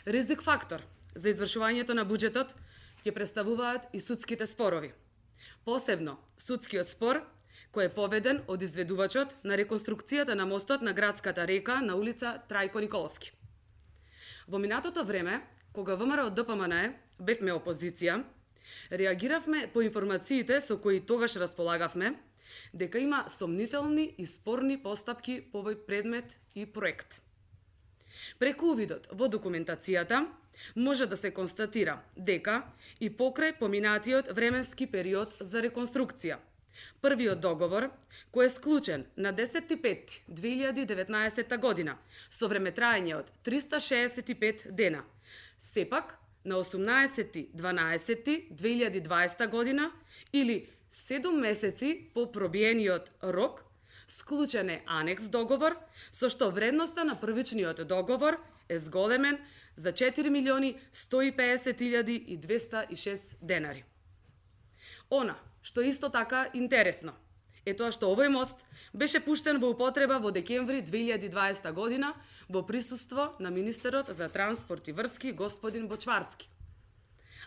Ризик фактор за извршувањето на буџетот ќе представуваат и судските спорови. Посебно судскиот спор кој е поведен од изведувачот на реконструкцијата на мостот на градската река на улица Трајко Николски. Во минатото време, кога ВМРО ДПМН бевме опозиција, реагиравме по информациите со кои тогаш располагавме дека има сомнителни и спорни постапки по овој предмет и проект. Преку увидот во документацијата може да се констатира дека и покрај поминатиот временски период за реконструкција, првиот договор, кој е склучен на 10.5.2019 година со времетраење од 365 дена, сепак на 18.12.2020 година или 7 месеци по пробиениот рок, склучен е анекс договор, со што вредноста на првичниот договор е зголемен за 4.150.206 денари. Она што исто така интересно е тоа што овој мост беше пуштен во употреба во декември 2020 година во присуство на министерот за транспорт и врски господин Бочварски.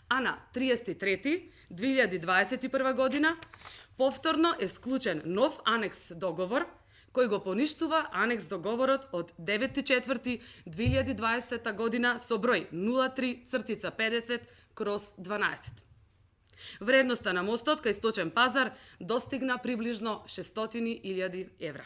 А на 30.3.2021 година повторно е склучен нов анекс договор кој го поништува анекс договорот од 9.4.2020 година со број 03/50/12. Вредноста на мостот кај Сточен пазар достигна приближно 600.000 евра.